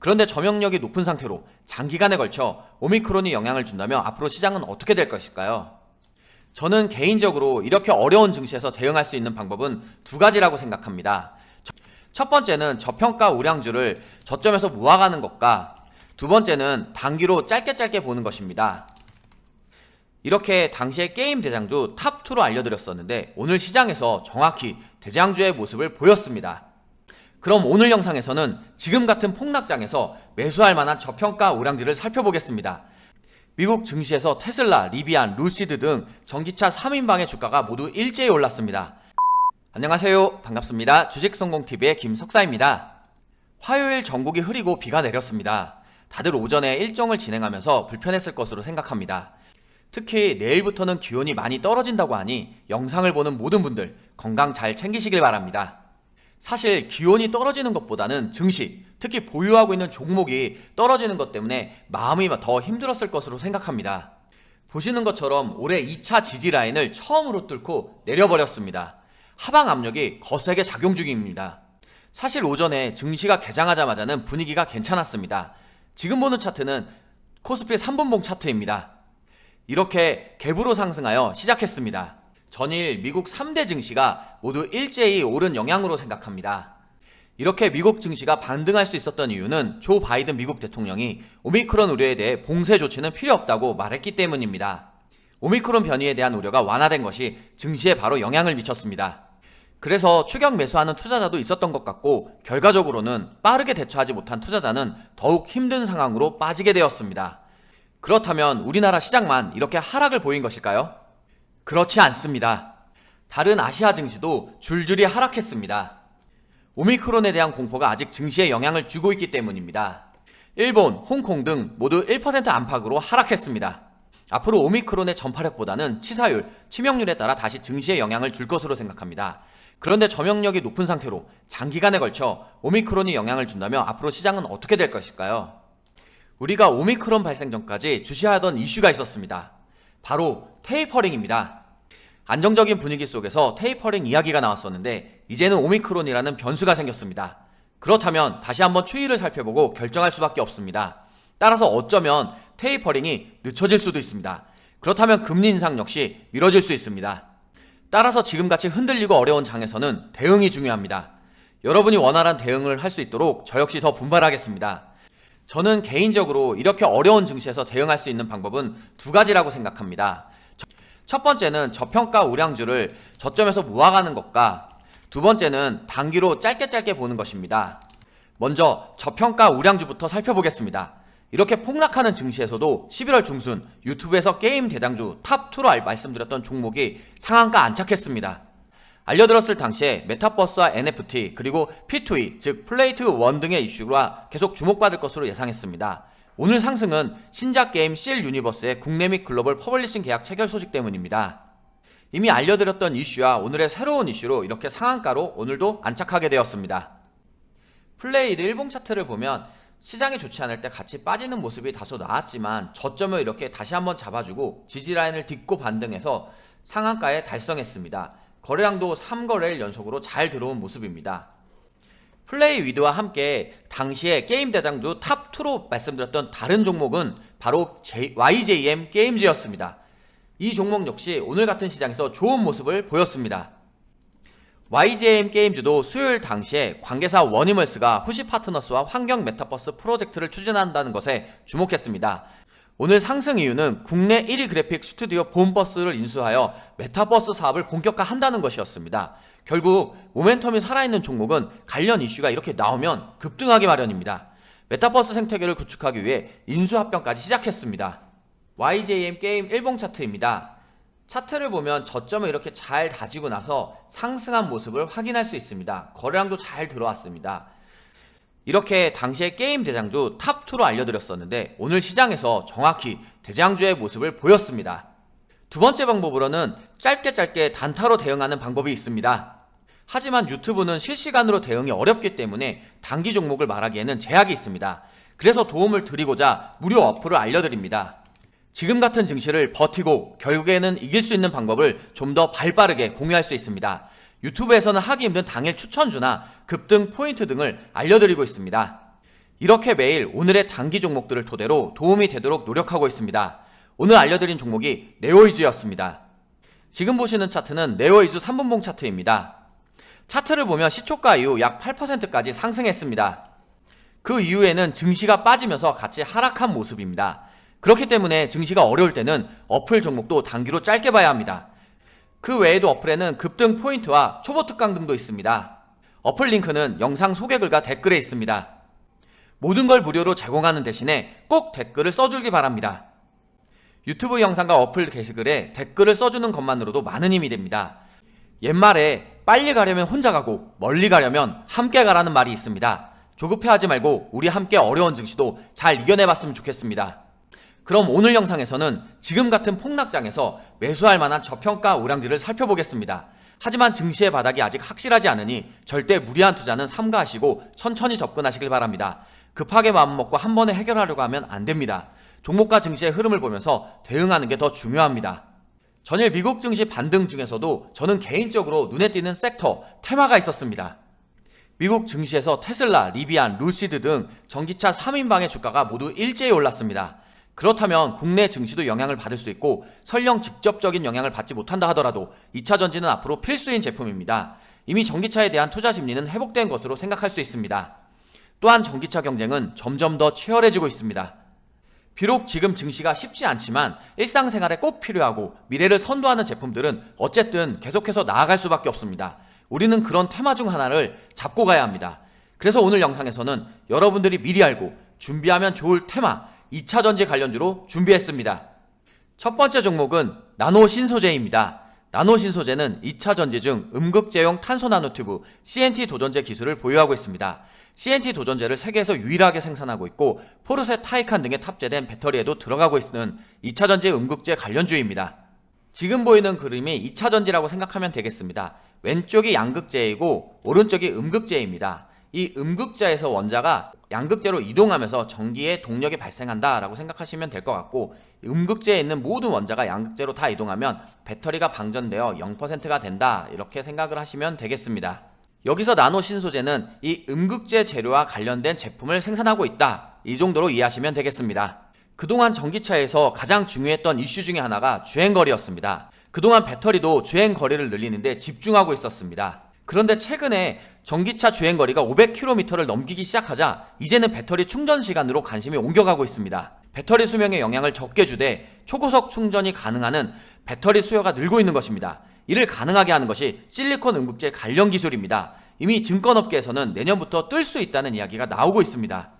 그런데 점유력이 높은 상태로 장기간에 걸쳐 오미크론이 영향을 준다면 앞으로 시장은 어떻게 될 것일까요? 저는 개인적으로 이렇게 어려운 증시에서 대응할 수 있는 방법은 두 가지라고 생각합니다. 첫 번째는 저평가 우량주를 저점에서 모아가는 것과 두 번째는 단기로 짧게 보는 것입니다. 이렇게 당시의 게임 대장주 탑2로 알려드렸었는데 오늘 시장에서 정확히 대장주의 모습을 보였습니다. 그럼 오늘 영상에서는 지금 같은 폭락장에서 매수할 만한 저평가 우량주를 살펴보겠습니다. 미국 증시에서 테슬라, 리비안, 루시드 등 전기차 3인방의 주가가 모두 일제히 올랐습니다. 안녕하세요. 반갑습니다. 주식성공TV의 김석사입니다. 화요일 전국이 흐리고 비가 내렸습니다. 다들 오전에 일정을 진행하면서 불편했을 것으로 생각합니다. 특히 내일부터는 기온이 많이 떨어진다고 하니 영상을 보는 모든 분들 건강 잘 챙기시길 바랍니다. 사실 기온이 떨어지는 것보다는 증시, 특히 보유하고 있는 종목이 떨어지는 것 때문에 마음이 더 힘들었을 것으로 생각합니다. 보시는 것처럼 올해 2차 지지 라인을 처음으로 뚫고 내려버렸습니다. 하방 압력이 거세게 작용 중입니다. 사실 오전에 증시가 개장하자마자는 분위기가 괜찮았습니다. 지금 보는 차트는 코스피 3분봉 차트입니다. 이렇게 갭으로 상승하여 시작했습니다. 전일 미국 3대 증시가 모두 일제히 오른 영향으로 생각합니다. 이렇게 미국 증시가 반등할 수 있었던 이유는 조 바이든 미국 대통령이 오미크론 우려에 대해 봉쇄 조치는 필요 없다고 말했기 때문입니다. 오미크론 변이에 대한 우려가 완화된 것이 증시에 바로 영향을 미쳤습니다. 그래서 추격 매수하는 투자자도 있었던 것 같고 결과적으로는 빠르게 대처하지 못한 투자자는 더욱 힘든 상황으로 빠지게 되었습니다. 그렇다면 우리나라 시장만 이렇게 하락을 보인 것일까요? 그렇지 않습니다. 다른 아시아 증시도 줄줄이 하락했습니다. 오미크론에 대한 공포가 아직 증시에 영향을 주고 있기 때문입니다. 일본, 홍콩 등 모두 1% 안팎으로 하락했습니다. 앞으로 오미크론의 전파력보다는 치사율, 치명률에 따라 다시 증시에 영향을 줄 것으로 생각합니다. 그런데 점유력이 높은 상태로 장기간에 걸쳐 오미크론이 영향을 준다면 앞으로 시장은 어떻게 될 것일까요? 우리가 오미크론 발생 전까지 주시하던 이슈가 있었습니다. 바로 테이퍼링입니다. 안정적인 분위기 속에서 테이퍼링 이야기가 나왔었는데 이제는 오미크론이라는 변수가 생겼습니다. 그렇다면 다시 한번 추이를 살펴보고 결정할 수밖에 없습니다. 따라서 어쩌면 테이퍼링이 늦춰질 수도 있습니다. 그렇다면 금리 인상 역시 미뤄질 수 있습니다. 따라서 지금같이 흔들리고 어려운 장에서는 대응이 중요합니다. 여러분이 원활한 대응을 할 수 있도록 저 역시 더 분발하겠습니다. 저는 개인적으로 이렇게 어려운 증시에서 대응할 수 있는 방법은 두 가지라고 생각합니다. 첫 번째는 저평가 우량주를 저점에서 모아가는 것과 두 번째는 단기로 짧게 보는 것입니다. 먼저 저평가 우량주부터 살펴보겠습니다. 이렇게 폭락하는 증시에서도 11월 중순 유튜브에서 게임 대장주 탑2로 말씀드렸던 종목이 상한가 안착했습니다. 알려드렸을 당시에 메타버스와 NFT 그리고 P2E 즉 플레이 투 원 등의 이슈가 계속 주목받을 것으로 예상했습니다. 오늘 상승은 신작 게임 CL 유니버스의 국내 및 글로벌 퍼블리싱 계약 체결 소식 때문입니다. 이미 알려드렸던 이슈와 오늘의 새로운 이슈로 이렇게 상한가로 오늘도 안착하게 되었습니다. 플레이드 일봉 차트를 보면 시장이 좋지 않을 때 같이 빠지는 모습이 다소 나왔지만 저점을 이렇게 다시 한번 잡아주고 지지라인을 딛고 반등해서 상한가에 달성했습니다. 거래량도 3거래일 연속으로 잘 들어온 모습입니다. 플레이 위드와 함께 당시에 게임 대장주 탑2로 말씀드렸던 다른 종목은 바로 YJM 게임즈였습니다. 이 종목 역시 오늘 같은 시장에서 좋은 모습을 보였습니다. YJM 게임즈도 수요일 당시에 관계사 워니멀스가 후시 파트너스와 환경 메타버스 프로젝트를 추진한다는 것에 주목했습니다. 오늘 상승 이유는 국내 1위 그래픽 스튜디오 봄버스를 인수하여 메타버스 사업을 본격화한다는 것이었습니다. 결국 모멘텀이 살아있는 종목은 관련 이슈가 이렇게 나오면 급등하기 마련입니다. 메타버스 생태계를 구축하기 위해 인수합병까지 시작했습니다. YJM 게임 일봉 차트입니다. 차트를 보면 저점을 이렇게 잘 다지고 나서 상승한 모습을 확인할 수 있습니다. 거래량도 잘 들어왔습니다. 이렇게 당시에 게임 대장주 탑2로 알려드렸었는데 오늘 시장에서 정확히 대장주의 모습을 보였습니다. 두 번째 방법으로는 짧게 단타로 대응하는 방법이 있습니다. 하지만 유튜브는 실시간으로 대응이 어렵기 때문에 단기 종목을 말하기에는 제약이 있습니다. 그래서 도움을 드리고자 무료 어플을 알려드립니다. 지금 같은 증시를 버티고 결국에는 이길 수 있는 방법을 좀 더 발빠르게 공유할 수 있습니다. 유튜브에서는 하기 힘든 당일 추천주나 급등 포인트 등을 알려드리고 있습니다. 이렇게 매일 오늘의 단기 종목들을 토대로 도움이 되도록 노력하고 있습니다. 오늘 알려드린 종목이 네오이즈였습니다. 지금 보시는 차트는 네오이즈 3분봉 차트입니다. 차트를 보면 시초가 이후 약 8%까지 상승했습니다. 그 이후에는 증시가 빠지면서 같이 하락한 모습입니다. 그렇기 때문에 증시가 어려울 때는 어플 종목도 단기로 짧게 봐야 합니다. 그 외에도 어플에는 급등 포인트와 초보 특강 등도 있습니다. 어플 링크는 영상 소개글과 댓글에 있습니다. 모든 걸 무료로 제공하는 대신에 꼭 댓글을 써주기 바랍니다. 유튜브 영상과 어플 게시글에 댓글을 써주는 것만으로도 많은 힘이 됩니다. 옛말에 빨리 가려면 혼자 가고 멀리 가려면 함께 가라는 말이 있습니다. 조급해하지 말고 우리 함께 어려운 증시도 잘 이겨내봤으면 좋겠습니다. 그럼 오늘 영상에서는 지금 같은 폭락장에서 매수할 만한 저평가 우량지를 살펴보겠습니다. 하지만 증시의 바닥이 아직 확실하지 않으니 절대 무리한 투자는 삼가하시고 천천히 접근하시길 바랍니다. 급하게 마음먹고 한 번에 해결하려고 하면 안 됩니다. 종목과 증시의 흐름을 보면서 대응하는 게 더 중요합니다. 전일 미국 증시 반등 중에서도 저는 개인적으로 눈에 띄는 섹터, 테마가 있었습니다. 미국 증시에서 테슬라, 리비안, 루시드 등 전기차 3인방의 주가가 모두 일제히 올랐습니다. 그렇다면 국내 증시도 영향을 받을 수 있고 설령 직접적인 영향을 받지 못한다 하더라도 2차 전지는 앞으로 필수인 제품입니다. 이미 전기차에 대한 투자 심리는 회복된 것으로 생각할 수 있습니다. 또한 전기차 경쟁은 점점 더 치열해지고 있습니다. 비록 지금 증시가 쉽지 않지만 일상생활에 꼭 필요하고 미래를 선도하는 제품들은 어쨌든 계속해서 나아갈 수밖에 없습니다. 우리는 그런 테마 중 하나를 잡고 가야 합니다. 그래서 오늘 영상에서는 여러분들이 미리 알고 준비하면 좋을 테마 2차 전지 관련주로 준비했습니다. 첫 번째 종목은 나노신소재입니다. 나노신소재는 2차 전지 중 음극재용 탄소 나노튜브 CNT 도전제 기술을 보유하고 있습니다. CNT 도전제를 세계에서 유일하게 생산하고 있고 포르쉐 타이칸 등에 탑재된 배터리에도 들어가고 있는 2차 전지 음극재 관련주입니다. 지금 보이는 그림이 2차 전지라고 생각하면 되겠습니다. 왼쪽이 양극재이고 오른쪽이 음극재입니다. 이 음극재에서 원자가 양극재로 이동하면서 전기의 동력이 발생한다 라고 생각하시면 될 것 같고, 음극재에 있는 모든 원자가 양극재로 다 이동하면 배터리가 방전되어 0%가 된다, 이렇게 생각을 하시면 되겠습니다. 여기서 나노신소재는 이 음극재 재료와 관련된 제품을 생산하고 있다, 이 정도로 이해하시면 되겠습니다. 그동안 전기차에서 가장 중요했던 이슈 중에 하나가 주행거리였습니다. 그동안 배터리도 주행거리를 늘리는데 집중하고 있었습니다. 그런데 최근에 전기차 주행거리가 500km를 넘기기 시작하자 이제는 배터리 충전 시간으로 관심이 옮겨가고 있습니다. 배터리 수명에 영향을 적게 주되 초고속 충전이 가능한 배터리 수요가 늘고 있는 것입니다. 이를 가능하게 하는 것이 실리콘 음극재 관련 기술입니다. 이미 증권업계에서는 내년부터 뜰 수 있다는 이야기가 나오고 있습니다.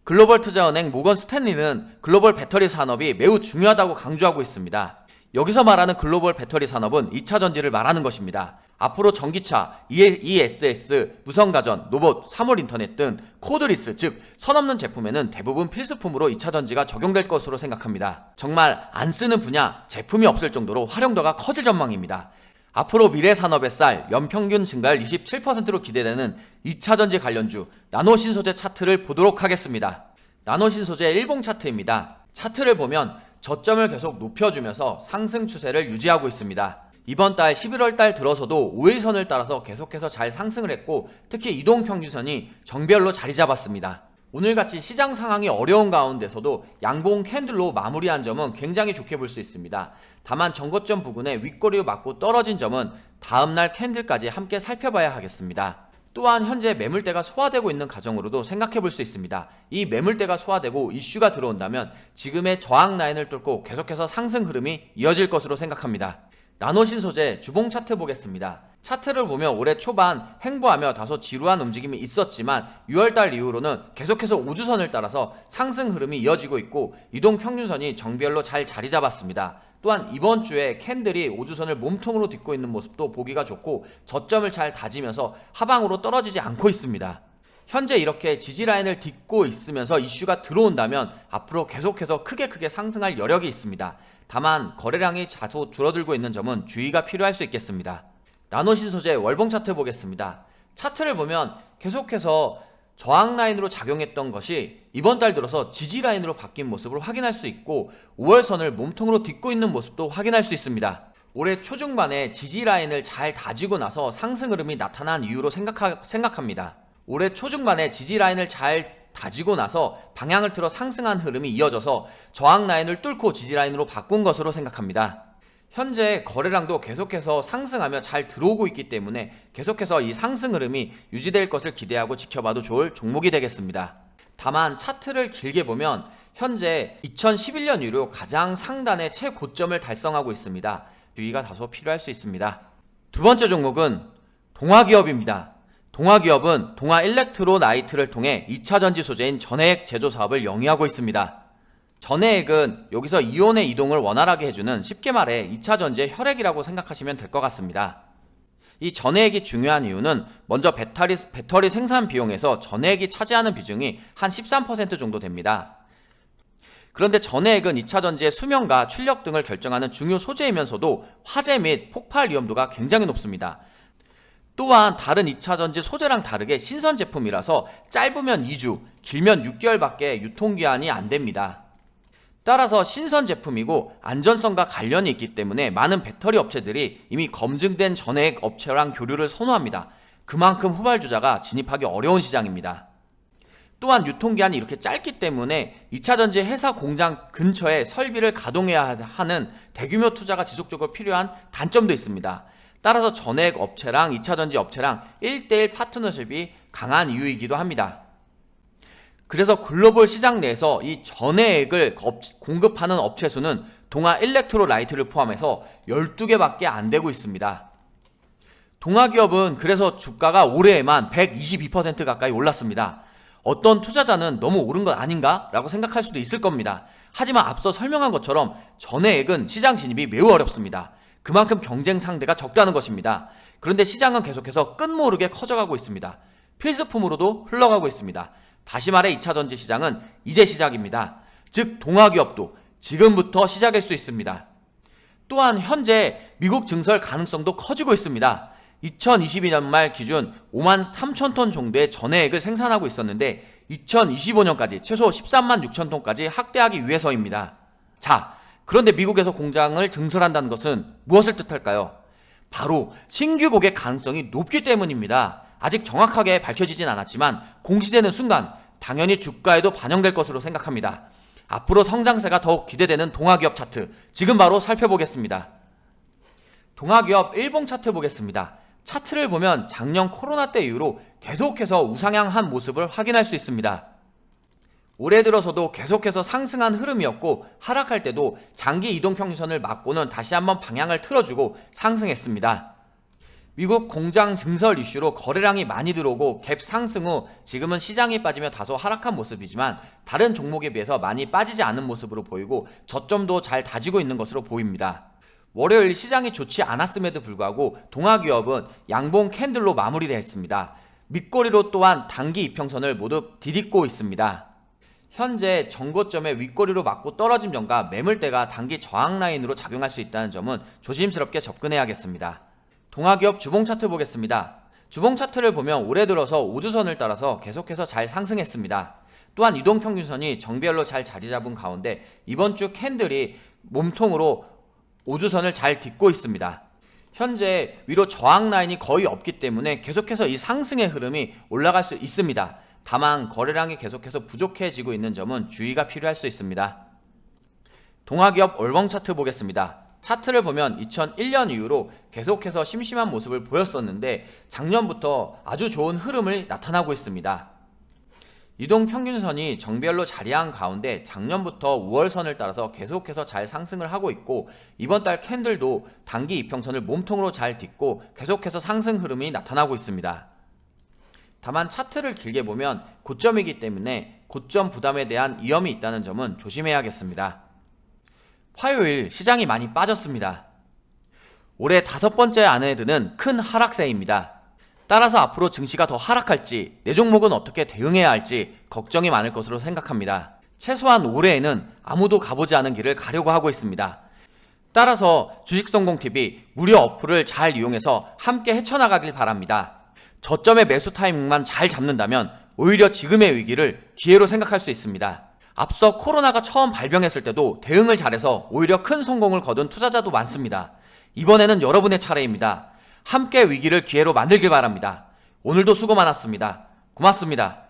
글로벌 투자은행 모건 스탠리는 글로벌 배터리 산업이 매우 중요하다고 강조하고 있습니다. 여기서 말하는 글로벌 배터리 산업은 2차 전지를 말하는 것입니다. 앞으로 전기차, ESS, 무선가전, 로봇, 사물인터넷 등 코드리스, 즉 선없는 제품에는 대부분 필수품으로 2차 전지가 적용될 것으로 생각합니다. 정말 안 쓰는 분야, 제품이 없을 정도로 활용도가 커질 전망입니다. 앞으로 미래 산업의 쌀, 연평균 증가율 27%로 기대되는 2차 전지 관련주 나노신소재 차트를 보도록 하겠습니다. 나노신소재 일봉 차트입니다. 차트를 보면 저점을 계속 높여주면서 상승 추세를 유지하고 있습니다. 이번 달 11월 달 들어서도 5일선을 따라서 계속해서 잘 상승을 했고, 특히 이동평균선이 정별로 자리 잡았습니다. 오늘같이 시장 상황이 어려운 가운데서도 양봉 캔들로 마무리한 점은 굉장히 좋게 볼 수 있습니다. 다만 정거점 부근에 윗꼬리로 맞고 떨어진 점은 다음날 캔들까지 함께 살펴봐야 하겠습니다. 또한 현재 매물대가 소화되고 있는 과정으로도 생각해 볼 수 있습니다. 이 매물대가 소화되고 이슈가 들어온다면 지금의 저항 라인을 뚫고 계속해서 상승 흐름이 이어질 것으로 생각합니다. 나노신소재 주봉 차트 보겠습니다. 차트를 보면 올해 초반 횡보하며 다소 지루한 움직임이 있었지만 6월달 이후로는 계속해서 우주선을 따라서 상승 흐름이 이어지고 있고, 이동평균선이 정별로 잘 자리 잡았습니다. 또한 이번 주에 캔들이 우주선을 몸통으로 딛고 있는 모습도 보기가 좋고, 저점을 잘 다지면서 하방으로 떨어지지 않고 있습니다. 현재 이렇게 지지라인을 딛고 있으면서 이슈가 들어온다면 앞으로 계속해서 크게 상승할 여력이 있습니다. 다만 거래량이 다소 줄어들고 있는 점은 주의가 필요할 수 있겠습니다. 나노신소재 월봉 차트 보겠습니다. 차트를 보면 계속해서 저항 라인으로 작용했던 것이 이번 달 들어서 지지 라인으로 바뀐 모습을 확인할 수 있고, 5월선을 몸통으로 딛고 있는 모습도 확인할 수 있습니다. 올해 초중반에 지지 라인을 잘 다지고 나서 상승 흐름이 나타난 이유로 생각합니다. 올해 초중반에 지지 라인을 잘 다지고 나서 방향을 틀어 상승한 흐름이 이어져서 저항 라인을 뚫고 지지 라인으로 바꾼 것으로 생각합니다. 현재 거래량도 계속해서 상승하며 잘 들어오고 있기 때문에 계속해서 이 상승 흐름이 유지될 것을 기대하고 지켜봐도 좋을 종목이 되겠습니다. 다만 차트를 길게 보면 현재 2011년 이후 가장 상단의 최고점을 달성하고 있습니다. 주의가 다소 필요할 수 있습니다. 두 번째 종목은 동화기업입니다. 동화기업은 동화일렉트로나이트를 통해 2차전지 소재인 전해액 제조 사업을 영위하고 있습니다. 전해액은 여기서 이온의 이동을 원활하게 해주는, 쉽게 말해 2차전지의 혈액이라고 생각하시면 될 것 같습니다. 이 전해액이 중요한 이유는 먼저 배터리 생산 비용에서 전해액이 차지하는 비중이 한 13% 정도 됩니다. 그런데 전해액은 2차전지의 수명과 출력 등을 결정하는 중요 소재이면서도 화재 및 폭발 위험도가 굉장히 높습니다. 또한 다른 2차전지 소재랑 다르게 신선 제품이라서 짧으면 2주, 길면 6개월밖에 유통기한이 안 됩니다. 따라서 신선 제품이고 안전성과 관련이 있기 때문에 많은 배터리 업체들이 이미 검증된 전해액 업체랑 교류를 선호합니다. 그만큼 후발주자가 진입하기 어려운 시장입니다. 또한 유통기한이 이렇게 짧기 때문에 2차전지 회사 공장 근처에 설비를 가동해야 하는 대규모 투자가 지속적으로 필요한 단점도 있습니다. 따라서 전해액 업체랑 2차전지 업체랑 1대1 파트너십이 강한 이유이기도 합니다. 그래서 글로벌 시장 내에서 이 전해액을 공급하는 업체 수는 동화일렉트로라이트를 포함해서 12개밖에 안 되고 있습니다. 동화기업은 그래서 주가가 올해에만 122% 가까이 올랐습니다. 어떤 투자자는 너무 오른 것 아닌가? 라고 생각할 수도 있을 겁니다. 하지만 앞서 설명한 것처럼 전해액은 시장 진입이 매우 어렵습니다. 그만큼 경쟁 상대가 적다는 것입니다. 그런데 시장은 계속해서 끝모르게 커져가고 있습니다. 필수품으로도 흘러가고 있습니다. 다시 말해 2차전지 시장은 이제 시작입니다. 즉 동화기업도 지금부터 시작일 수 있습니다. 또한 현재 미국 증설 가능성도 커지고 있습니다. 2022년 말 기준 5만 3천 톤 정도의 전해액을 생산하고 있었는데 2025년까지 최소 13만 6천 톤까지 확대하기 위해서입니다. 자, 그런데 미국에서 공장을 증설한다는 것은 무엇을 뜻할까요? 바로 신규 고객 가능성이 높기 때문입니다. 아직 정확하게 밝혀지진 않았지만 공시되는 순간 당연히 주가에도 반영될 것으로 생각합니다. 앞으로 성장세가 더욱 기대되는 동화기업 차트, 지금 바로 살펴보겠습니다. 동화기업 일봉 차트 보겠습니다. 차트를 보면 작년 코로나 때 이후로 계속해서 우상향한 모습을 확인할 수 있습니다. 올해 들어서도 계속해서 상승한 흐름이었고 하락할 때도 장기 이동평균선을 맞고는 다시 한번 방향을 틀어주고 상승했습니다. 미국 공장 증설 이슈로 거래량이 많이 들어오고 갭 상승 후 지금은 시장이 빠지며 다소 하락한 모습이지만 다른 종목에 비해서 많이 빠지지 않은 모습으로 보이고 저점도 잘 다지고 있는 것으로 보입니다. 월요일 시장이 좋지 않았음에도 불구하고 동화기업은 양봉 캔들로 마무리되어 있습니다. 밑꼬리로 또한 단기 이평선을 모두 디딛고 있습니다. 현재 전고점에 윗꼬리로 맞고 떨어진 점과 매물대가 단기 저항 라인으로 작용할 수 있다는 점은 조심스럽게 접근해야겠습니다. 동화기업 주봉 차트 보겠습니다. 주봉 차트를 보면 올해 들어서 우주선을 따라서 계속해서 잘 상승했습니다. 또한 이동평균선이 정배열로 잘 자리 잡은 가운데 이번 주 캔들이 몸통으로 우주선을 잘 딛고 있습니다. 현재 위로 저항 라인이 거의 없기 때문에 계속해서 이 상승의 흐름이 올라갈 수 있습니다. 다만 거래량이 계속해서 부족해지고 있는 점은 주의가 필요할 수 있습니다. 동화기업 월봉 차트 보겠습니다. 차트를 보면 2001년 이후로 계속해서 심심한 모습을 보였었는데 작년부터 아주 좋은 흐름을 나타나고 있습니다. 이동평균선이 정배열로 자리한 가운데 작년부터 5월선을 따라서 계속해서 잘 상승을 하고 있고 이번 달 캔들도 단기 이평선을 몸통으로 잘 딛고 계속해서 상승 흐름이 나타나고 있습니다. 다만 차트를 길게 보면 고점이기 때문에 고점 부담에 대한 위험이 있다는 점은 조심해야겠습니다. 화요일 시장이 많이 빠졌습니다. 올해 5번째 안에 드는 큰 하락세입니다. 따라서 앞으로 증시가 더 하락할지 내 종목은 어떻게 대응해야 할지 걱정이 많을 것으로 생각합니다. 최소한 올해에는 아무도 가보지 않은 길을 가려고 하고 있습니다. 따라서 주식성공TV 무료 어플을 잘 이용해서 함께 헤쳐나가길 바랍니다. 저점의 매수 타이밍만 잘 잡는다면 오히려 지금의 위기를 기회로 생각할 수 있습니다. 앞서 코로나가 처음 발병했을 때도 대응을 잘해서 오히려 큰 성공을 거둔 투자자도 많습니다. 이번에는 여러분의 차례입니다. 함께 위기를 기회로 만들길 바랍니다. 오늘도 수고 많았습니다. 고맙습니다.